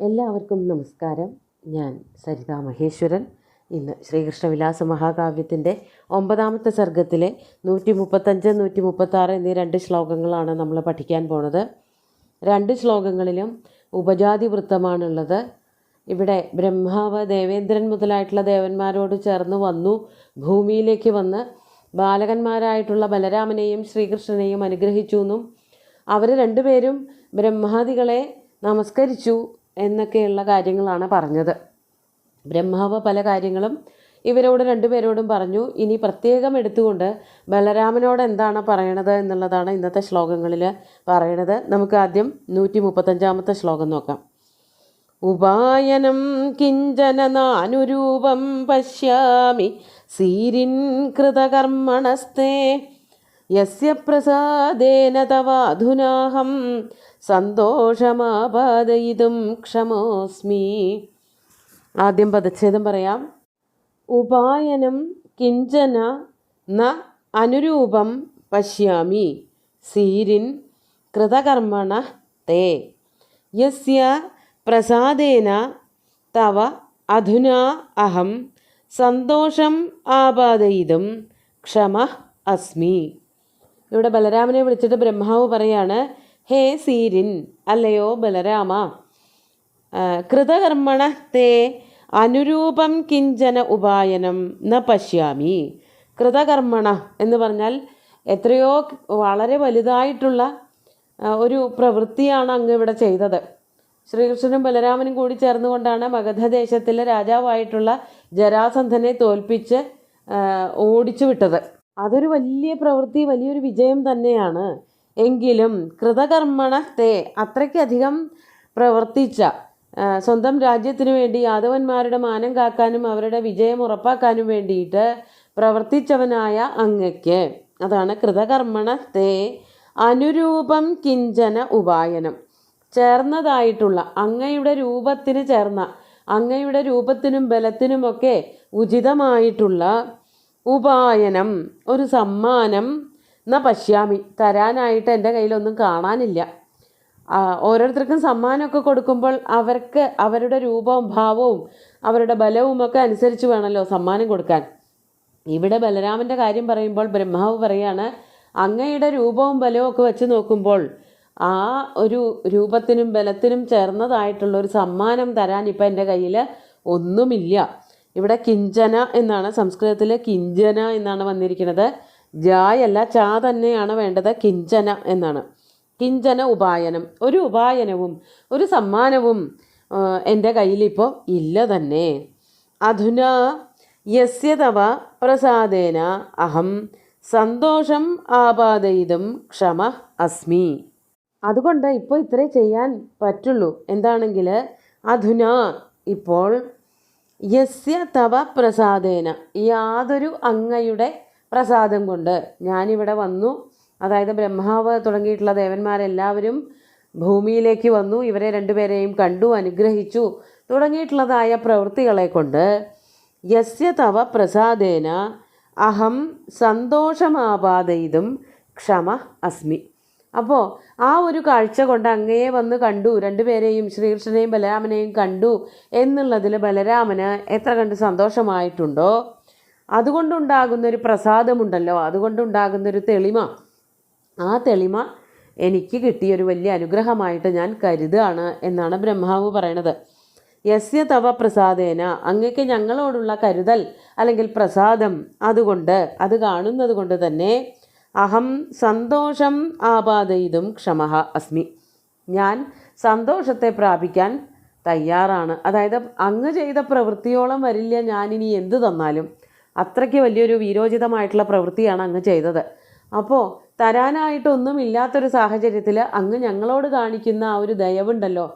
എല്ലാവർക്കും നമസ്കാരം. ഞാൻ സരിതാ മഹേശ്വരൻ. ഇന്ന് ശ്രീകൃഷ്ണവിലാസ മഹാകാവ്യത്തിൻ്റെ 9ാമത്തെ സർഗത്തിലെ 135, 136 എന്നീ 2 ശ്ലോകങ്ങളാണ് നമ്മൾ പഠിക്കാൻ പോണത്. 2 ശ്ലോകങ്ങളിലും ഉപജാതി വൃത്തമാണുള്ളത്. ഇവിടെ ബ്രഹ്മാവ് ദേവേന്ദ്രൻ മുതലായിട്ടുള്ള ദേവന്മാരോട് ചേർന്ന് വന്നു, ഭൂമിയിലേക്ക് വന്ന് ബാലകന്മാരായിട്ടുള്ള ബലരാമനെയും ശ്രീകൃഷ്ണനെയും അനുഗ്രഹിച്ചു എന്നും അവർ രണ്ടുപേരും ബ്രഹ്മാദികളെ നമസ്കരിച്ചു എന്നൊക്കെയുള്ള കാര്യങ്ങളാണ് പറഞ്ഞത്. ബ്രഹ്മാവ് പല കാര്യങ്ങളും ഇവരോട് രണ്ടുപേരോടും പറഞ്ഞു. ഇനി പ്രത്യേകം എടുത്തുകൊണ്ട് ബലരാമനോട് എന്താണ് പറയണത് എന്നുള്ളതാണ് ഇന്നത്തെ ശ്ലോകങ്ങളിൽ പറയണത്. നമുക്ക് ആദ്യം 135ാമത്തെ ശ്ലോകം നോക്കാം. ഉപായനം കിഞ്ചന നാനുരൂപം പശ്യാമി സീരിൻ കൃതകർമ്മണസ്തേ യസ്യ പ്രസാദേന തവാധുനാഹം സന്തോഷമാപാദയിതും ക്ഷമോസ്മി. ആദ്യം പദച്ഛേദം പറയാം. ഉപായനം കിഞ്ചന ന അനുരൂപം പശ്യാമി സീരിൻ കൃതകർമ്മണ തേ യസ്യ പ്രസാദേന തവ അധുനാ അഹം സന്തോഷം ആപാദയിതും ക്ഷമ അസ്മി. ഇവിടെ ബലരാമനെ വിളിച്ചിട്ട് ബ്രഹ്മാവ് പറയാണ്, ഹേ സീരിൻ, അല്ലയോ ബലരാമ, കൃതകർമ്മണ തേ അനുരൂപം കിഞ്ചന ഉപായനം ന പശ്യാമി. കൃതകർമ്മണ എന്ന് പറഞ്ഞാൽ എത്രയോ വളരെ വലുതായിട്ടുള്ള ഒരു പ്രവൃത്തിയാണ് അങ്ങ് ഇവിടെ ചെയ്തത്. ശ്രീകൃഷ്ണനും ബലരാമനും കൂടി ചേർന്നുകൊണ്ടാണ് മഗധദേശത്തിലെ രാജാവായിട്ടുള്ള ജരാസന്ധനെ തോൽപ്പിച്ച് ഓടിച്ചു വിട്ടത്. അതൊരു വലിയ പ്രവൃത്തി, വലിയൊരു വിജയം തന്നെയാണ്. എങ്കിലും കൃതകർമ്മണ തേ, അത്രയ്ക്കധികം പ്രവർത്തിച്ച, സ്വന്തം രാജ്യത്തിനു വേണ്ടി യാദവന്മാരുടെ മാനം കാക്കാനും അവരുടെ വിജയം ഉറപ്പാക്കാനും വേണ്ടിയിട്ട് പ്രവർത്തിച്ചവനായ അങ്ങയ്ക്ക്, അതാണ് കൃതകർമ്മണ തേ അനുരൂപം കിഞ്ചന ഉപായനം, ചേർന്നതായിട്ടുള്ള, അങ്ങയുടെ രൂപത്തിന് ചേർന്ന, അങ്ങയുടെ രൂപത്തിനും ബലത്തിനുമൊക്കെ ഉചിതമായിട്ടുള്ള ഉപായനം, ഒരു സമ്മാനം ന പശ്യാമി, തരാനായിട്ട് എൻ്റെ കയ്യിലൊന്നും കാണാനില്ല. ഓരോരുത്തർക്കും സമ്മാനമൊക്കെ കൊടുക്കുമ്പോൾ അവർക്ക് അവരുടെ രൂപവും ഭാവവും അവരുടെ ബലവും ഒക്കെ അനുസരിച്ച് വേണമല്ലോ സമ്മാനം കൊടുക്കാൻ. ഇവിടെ ബലരാമൻ്റെ കാര്യം പറയുമ്പോൾ ബ്രഹ്മാവ് പറയാണ്, അങ്ങയുടെ രൂപവും ബലവും ഒക്കെ വെച്ച് നോക്കുമ്പോൾ ആ ഒരു രൂപത്തിനും ബലത്തിനും ചേർന്നതായിട്ടുള്ളൊരു സമ്മാനം തരാൻ ഇപ്പം എൻ്റെ കയ്യിൽ ഒന്നുമില്ല. ഇവിടെ കിഞ്ചന എന്നാണ്, സംസ്കൃതത്തിൽ കിഞ്ചന എന്നാണ് വന്നിരിക്കുന്നത്. ജായല്ല, ചാ തന്നെയാണ് വേണ്ടത്. കിഞ്ചന എന്നാണ്. കിഞ്ചന ഉപായനം, ഒരു ഉപായനവും ഒരു സമ്മാനവും എൻ്റെ കയ്യിലിപ്പോൾ ഇല്ല തന്നെ. അധുന യസ്യ തവ പ്രസാദേന അഹം സന്തോഷം ആപാദയിതും ക്ഷമ അസ്മി. അതുകൊണ്ട് ഇപ്പോൾ ഇത്രേ ചെയ്യാൻ പറ്റുള്ളൂ. എന്താണെങ്കിൽ അധുന, ഇപ്പോൾ യസ്യ തവ പ്രസാദേന, യാതൊരു അങ്ങയുടെ പ്രസാദം കൊണ്ട് ഞാനിവിടെ വന്നു. അതായത് ബ്രഹ്മാവ് തുടങ്ങിയിട്ടുള്ള ദേവന്മാരെല്ലാവരും ഭൂമിയിലേക്ക് വന്നു, ഇവരെ രണ്ടുപേരെയും കണ്ടു, അനുഗ്രഹിച്ചു തുടങ്ങിയിട്ടുള്ളതായ പ്രവൃത്തികളെ കൊണ്ട് യസ്യ തവ പ്രസാദേന അഹം സന്തോഷമാപാദയിതും ക്ഷമ അസ്മി. അപ്പോൾ ആ ഒരു കാഴ്ച കൊണ്ട് അങ്ങയെ വന്ന് കണ്ടു, രണ്ടുപേരെയും ശ്രീകൃഷ്ണനെയും ബലരാമനെയും കണ്ടു എന്നുള്ളതിൽ ബലരാമന് എത്ര കണ്ട് സന്തോഷമായിട്ടുണ്ടോ, അതുകൊണ്ടുണ്ടാകുന്നൊരു പ്രസാദമുണ്ടല്ലോ, അതുകൊണ്ടുണ്ടാകുന്നൊരു തെളിമ, ആ തെളിമ എനിക്ക് കിട്ടിയൊരു വലിയ അനുഗ്രഹമായിട്ട് ഞാൻ കരുതുകയാണ് എന്നാണ് ബ്രഹ്മാവ് പറയണത്. യസ്യ തവ പ്രസാദേന, അങ്ങക്ക് ഞങ്ങളോടുള്ള കരുതൽ അല്ലെങ്കിൽ പ്രസാദം, അതുകൊണ്ട്, അത് കാണുന്നത് കൊണ്ട് തന്നെ അഹം സന്തോഷം ആപാദയിതും ക്ഷമഃ അസ്മി, ഞാൻ സന്തോഷത്തെ പ്രാപിക്കാൻ തയ്യാറാണ്. അതായത് അങ്ങ് ചെയ്ത പ്രവൃത്തിയോളം വരില്ല ഞാനിനി എന്ത് തന്നാലും, അത്രയ്ക്ക് വലിയൊരു വീരോചിതമായിട്ടുള്ള പ്രവൃത്തിയാണ് അങ്ങ് ചെയ്തത്. അപ്പോൾ തരാനായിട്ടൊന്നും ഇല്ലാത്തൊരു സാഹചര്യത്തിൽ അങ്ങ് ഞങ്ങളോട് കാണിക്കുന്ന ആ ഒരു ദയവുണ്ടല്ലോ,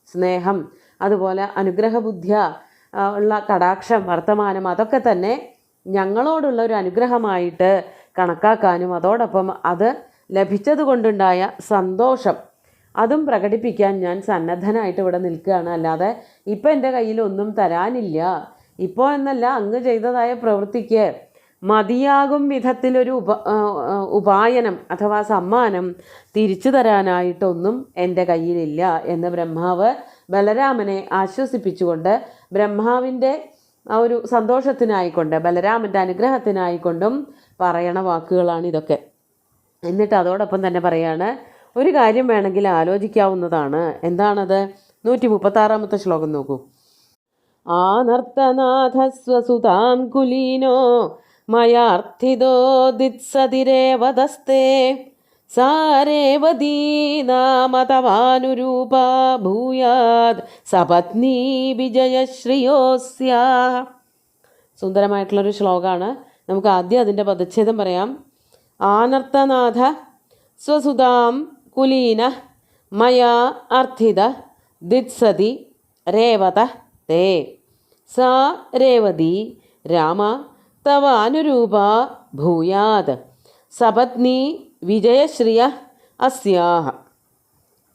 സ്നേഹം, അതുപോലെ അനുഗ്രഹബുദ്ധിയ ഉള്ള കടാക്ഷം, വർത്തമാനം, അതൊക്കെ തന്നെ ഞങ്ങളോടുള്ള ഒരു അനുഗ്രഹമായിട്ട് കണക്കാക്കാനും അതോടൊപ്പം അത് ലഭിച്ചത് കൊണ്ടുണ്ടായ സന്തോഷം അതും പ്രകടിപ്പിക്കാൻ ഞാൻ സന്നദ്ധനായിട്ട് ഇവിടെ നിൽക്കുകയാണ്. അല്ലാതെ ഇപ്പം എൻ്റെ കയ്യിലൊന്നും തരാനില്ല, ഇപ്പോൾ എന്നല്ല, അങ്ങ് ചെയ്തതായ പ്രവൃത്തിക്ക് മതിയാകും വിധത്തിലൊരു ഉപായനം അഥവാ സമ്മാനം തിരിച്ചു തരാനായിട്ടൊന്നും എൻ്റെ കയ്യിലില്ല എന്ന് ബ്രഹ്മാവ് ബലരാമനെ ആശ്വസിപ്പിച്ചുകൊണ്ട് ബ്രഹ്മാവിൻ്റെ ആ ഒരു സന്തോഷത്തിനായിക്കൊണ്ട് ബലരാമൻ്റെ അനുഗ്രഹത്തിനായിക്കൊണ്ടും പറയണ വാക്കുകളാണ് ഇതൊക്കെ. എന്നിട്ട് അതോടൊപ്പം തന്നെ പറയാണ്, ഒരു കാര്യം വേണമെങ്കിൽ ആലോചിക്കാവുന്നതാണ്. എന്താണത്? 136 ശ്ലോകം നോക്കൂ. ആനർത്തനാഥസ്വസുതാം കുലീനോ മയാർത്ഥിതോ ദിത്സതിരേവതസ്തേ സാരേവതീ നാമ തവാനുരൂപ ഭൂയാത് സപത്നീ വിജയശ്രിയോസ്യ. സുന്ദരമായിട്ടുള്ളൊരു ശ്ലോകമാണ്. നമുക്ക് ആദ്യം അതിൻ്റെ പദച്ഛേദം പറയാം. ആനർത്തനാഥ സ്വസുതാം കുലീന മയാ അർത്ഥിത ദിത്സതി രേവത തേ സാ രേവതി രാമ തവ അനുരൂപ ഭൂയാത് സപത്നി വിജയശ്രിയ അസ്യാഹ.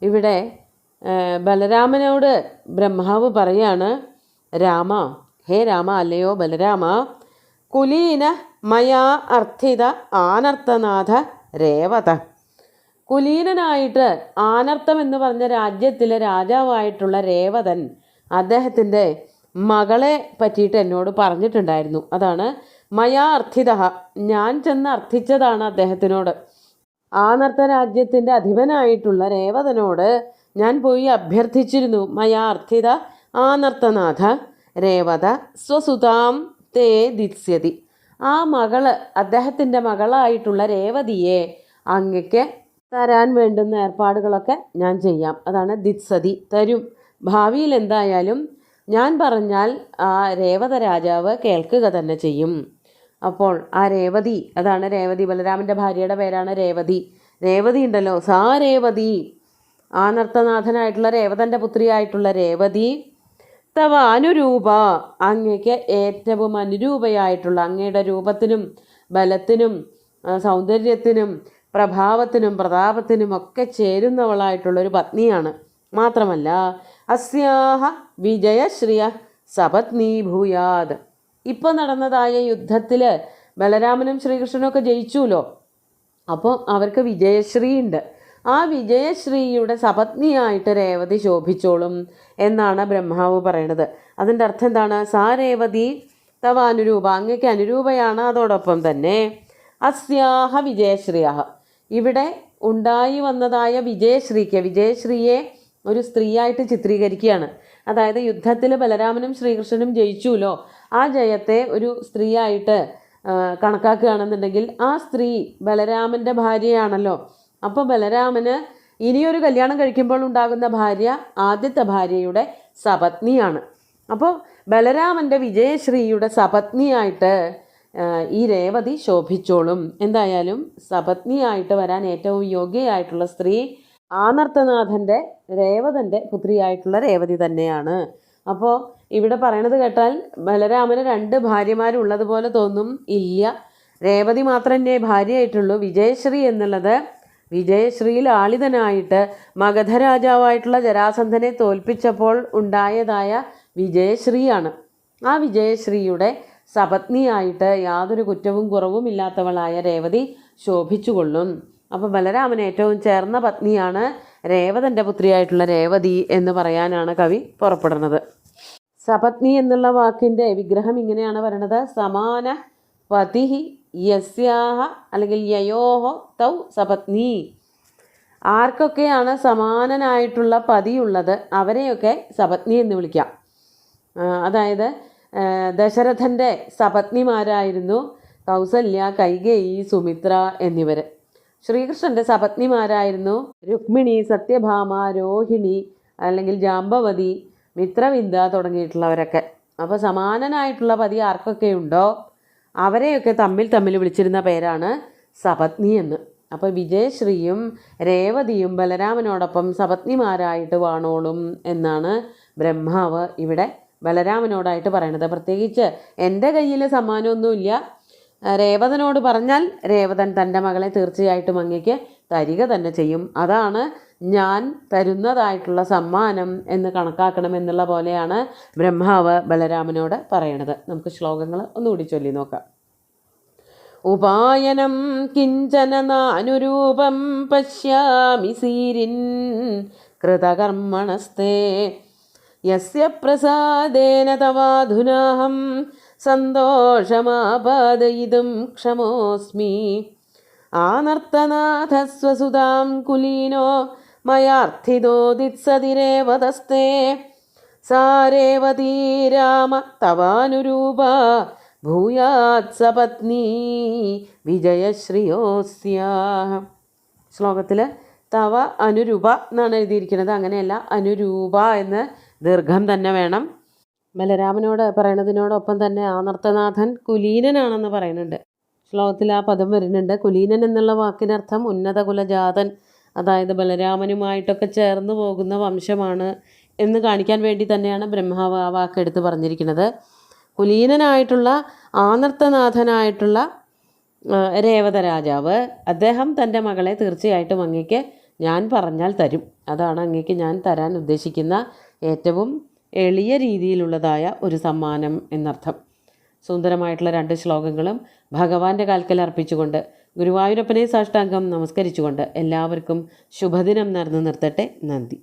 ഇവിടെ ബലരാമനോട് ബ്രഹ്മാവ് പറയാണ്, രാമ, ഹേ രാമ, അല്ലയോ ബലരാമ, കുലീന മയാ അർത്ഥിത ആനർത്തനാഥ രേവത. കുലീനനായിട്ട് ആനർത്തം എന്ന് പറഞ്ഞ രാജ്യത്തിലെ രാജാവായിട്ടുള്ള രേവതൻ അദ്ദേഹത്തിൻ്റെ മകളെ പറ്റിയിട്ട് എന്നോട് പറഞ്ഞിട്ടുണ്ടായിരുന്നു. അതാണ് മയാ അർത്ഥിത, ഞാൻ ചെന്ന് അർത്ഥിച്ചതാണ് അദ്ദേഹത്തിനോട്. ആനർത്ത രാജ്യത്തിൻ്റെ അധിപനായിട്ടുള്ള രേവതനോട് ഞാൻ പോയി അഭ്യർത്ഥിച്ചിരുന്നു. മയാ അർത്ഥിത ആനർത്തനാഥ രേവത സ്വസുതാം തേ ദിത്സ്യതി. ആ മകള്, അദ്ദേഹത്തിൻ്റെ മകളായിട്ടുള്ള രേവതിയെ അങ്ങക്ക് തരാൻ വേണ്ടുന്ന ഏർപ്പാടുകളൊക്കെ ഞാൻ ചെയ്യാം. അതാണ് ദിത്സതി, തരും. ഭാവിയിൽ എന്തായാലും ഞാൻ പറഞ്ഞാൽ ആ രേവത രാജാവ് കേൾക്കുക തന്നെ ചെയ്യും. അപ്പോൾ ആ രേവതി, അതാണ് രേവതി, ബലരാമൻ്റെ ഭാര്യയുടെ പേരാണ് രേവതി. രേവതി ഉണ്ടല്ലോ, സാ രേവതി, ആനർത്തനാഥനായിട്ടുള്ള രേവതൻ്റെ പുത്രിയായിട്ടുള്ള രേവതി, തവ അനുരൂപ, അങ്ങയ്ക്ക് ഏറ്റവും അനുരൂപയായിട്ടുള്ള, അങ്ങയുടെ രൂപത്തിനും ബലത്തിനും സൗന്ദര്യത്തിനും പ്രഭാവത്തിനും പ്രതാപത്തിനും ഒക്കെ ചേരുന്നവളായിട്ടുള്ളൊരു പത്നിയാണ്. മാത്രമല്ല അസ്യാഹ വിജയശ്രിയ സപത്നി ഭൂയാത്. ഇപ്പോൾ നടന്നതായ യുദ്ധത്തിൽ ബലരാമനും ശ്രീകൃഷ്ണനൊക്കെ ജയിച്ചുല്ലോ. അപ്പോൾ അവർക്ക് വിജയശ്രീ ഉണ്ട്. ആ വിജയശ്രീയുടെ സപത്നിയായിട്ട് രേവതി ശോഭിച്ചോളും എന്നാണ് ബ്രഹ്മാവ് പറയണത്. അതിൻ്റെ അർത്ഥം എന്താണ്? സാ രേവതി തവ അനുരൂപ, അങ്ങയ്ക്ക് അനുരൂപയാണ്. അതോടൊപ്പം തന്നെ അസ്യാഹ വിജയശ്രിയ, ഇവിടെ ഉണ്ടായി വന്നതായ വിജയശ്രീക്ക്, വിജയശ്രീയെ ഒരു സ്ത്രീയായിട്ട് ചിത്രീകരിക്കുകയാണ്. അതായത് യുദ്ധത്തിൽ ബലരാമനും ശ്രീകൃഷ്ണനും ജയിച്ചുല്ലോ, ആ ജയത്തെ ഒരു സ്ത്രീയായിട്ട് കണക്കാക്കുകയാണെന്നുണ്ടെങ്കിൽ ആ സ്ത്രീ ബലരാമൻ്റെ ഭാര്യയാണല്ലോ. അപ്പോൾ ബലരാമന് ഇനിയൊരു കല്യാണം കഴിക്കുമ്പോൾ ഉണ്ടാകുന്ന ഭാര്യ ആദ്യത്തെ ഭാര്യയുടെ സപത്നിയാണ്. അപ്പോൾ ബലരാമൻ്റെ വിജയശ്രീയുടെ സപത്നിയായിട്ട് ഈ രേവതി ശോഭിച്ചോളും. എന്തായാലും സപത്നിയായിട്ട് വരാൻ ഏറ്റവും യോഗ്യയായിട്ടുള്ള സ്ത്രീ ആനർത്തനാഥൻ്റെ രേവതൻ്റെ പുത്രിയായിട്ടുള്ള രേവതി തന്നെയാണ്. അപ്പോൾ ഇവിടെ പറയണത് കേട്ടാൽ ബലരാമന് 2 ഭാര്യമാരുള്ളതുപോലെ തോന്നും. ഇല്ല, രേവതി മാത്രമേ ഭാര്യയായിട്ടുള്ളൂ. വിജയശ്രീ എന്നുള്ളത് വിജയശ്രീയിൽ ആളിതനായിട്ട് മഗധ രാജാവായിട്ടുള്ള ജരാസന്ധനെ തോൽപ്പിച്ചപ്പോൾ ഉണ്ടായതായ വിജയശ്രീയാണ്. ആ വിജയശ്രീയുടെ സപത്നിയായിട്ട് യാതൊരു കുറ്റവും കുറവും ഇല്ലാത്തവളായ രേവതി ശോഭിച്ചുകൊള്ളും. അപ്പോൾ ബലരാമന് ഏറ്റവും ചേർന്ന പത്നിയാണ് രേവതൻ്റെ പുത്രിയായിട്ടുള്ള രേവതി എന്ന് പറയാനാണ് കവി പുറപ്പെടുന്നത്. സപത്നി എന്നുള്ള വാക്കിൻ്റെ വിഗ്രഹം ഇങ്ങനെയാണ് പറയണത്. സമാന പതി യസ്യാഹ അല്ലെങ്കിൽ യയോഹോ തൗ സപത്നി. ആർക്കൊക്കെയാണ് സമാനനായിട്ടുള്ള പതിയുള്ളത് അവരെയൊക്കെ സപത്നി എന്ന് വിളിക്കാം. അതായത് ദശരഥൻ്റെ സപത്നിമാരായിരുന്നു കൗസല്യ, കൈകേയി, സുമിത്ര എന്നിവർ. ശ്രീകൃഷ്ണൻ്റെ സപത്നിമാരായിരുന്നു രുക്മിണി, സത്യഭാമ, രോഹിണി അല്ലെങ്കിൽ ജാമ്പവതി, മിത്രവിന്ദ തുടങ്ങിയിട്ടുള്ളവരൊക്കെ. അപ്പോൾ സമാനനായിട്ടുള്ള പതി ആർക്കൊക്കെയുണ്ടോ അവരെയൊക്കെ തമ്മിൽ വിളിച്ചിരുന്ന പേരാണ് സപത്നി എന്ന്. അപ്പോൾ വിജയശ്രീയും രേവതിയും ബലരാമനോടൊപ്പം സപത്നിമാരായിട്ട് വാണോളും എന്നാണ് ബ്രഹ്മാവ് ഇവിടെ ബലരാമനോടായിട്ട് പറയണത്. പ്രത്യേകിച്ച് എൻ്റെ കയ്യിൽ സമ്മാനമൊന്നുമില്ല, രേവതനോട് പറഞ്ഞാൽ രേവതൻ തൻ്റെ മകളെ തീർച്ചയായിട്ടും അങ്ങയ്ക്ക് തരിക തന്നെ ചെയ്യും, അതാണ് ഞാൻ തരുന്നതായിട്ടുള്ള സമ്മാനം എന്ന് കണക്കാക്കണം എന്നുള്ള പോലെയാണ് ബ്രഹ്മാവ് ബലരാമനോട് പറയണത്. നമുക്ക് ശ്ലോകങ്ങൾ ഒന്നുകൂടി ചൊല്ലി നോക്കാം. ഉപായനം കിഞ്ചന നാനുരൂപം പശ്യാമി സീരിൻ കൃതകർമ്മണസ്തേ യസ്യ പ്രസാദേന തവാധുനാഹം സന്തോഷമാപാദയിതും ക്ഷമോസ്മി. ആനർത്തനാഥസ്വസുതാം കുലീനോ മയാർത്ഥിതോദിത്സതിരേവ തസ്തേ സാരേവതീ രാമ തവാനുരൂപ ഭൂയാത് സപത്നീ വിജയശ്രിയോസ്യാഹ. ശ്ലോകത്തിൽ തവ അനുരൂപ എന്നാണ് എഴുതിയിരിക്കുന്നത്. അങ്ങനെയല്ല, അനുരൂപ എന്ന് ദീർഘം തന്നെ വേണം. ബലരാമനോട് പറയണതിനോടൊപ്പം തന്നെ ആനർത്തനാഥൻ കുലീനനാണെന്ന് പറയുന്നുണ്ട്. ശ്ലോകത്തിൽ ആ പദം വരുന്നുണ്ട്. കുലീനൻ എന്നുള്ള വാക്കിനർത്ഥം ഉന്നത കുലജാതൻ, അതായത് ബലരാമനുമായിട്ടൊക്കെ ചേർന്ന് പോകുന്ന വംശമാണ് എന്ന് കാണിക്കാൻ വേണ്ടി തന്നെയാണ് ബ്രഹ്മാവ് ആ വാക്കെടുത്ത് പറഞ്ഞിരിക്കുന്നത്. കുലീനനായിട്ടുള്ള ആനർത്തനാഥനായിട്ടുള്ള രേവത രാജാവ്, അദ്ദേഹം തൻ്റെ മകളെ തീർച്ചയായിട്ടും അങ്ങേക്ക് ഞാൻ പറഞ്ഞാൽ തരും. അതാണ് അങ്ങേക്ക് ഞാൻ തരാൻ ഉദ്ദേശിക്കുന്ന ഏറ്റവും എളിയ രീതിയിലുള്ളതായ ഒരു സമ്മാനം എന്നർത്ഥം. സുന്ദരമായിട്ടുള്ള 2 ശ്ലോകങ്ങളും ഭഗവാന്റെ കാൽക്കൽ അർപ്പിച്ചുകൊണ്ട് ഗുരുവായൂരപ്പനെ സാഷ്ടാംഗം നമസ്കരിച്ചുകൊണ്ട് എല്ലാവർക്കും ശുഭദിനം നേർന്നു നിർത്തട്ടെ. നന്ദി.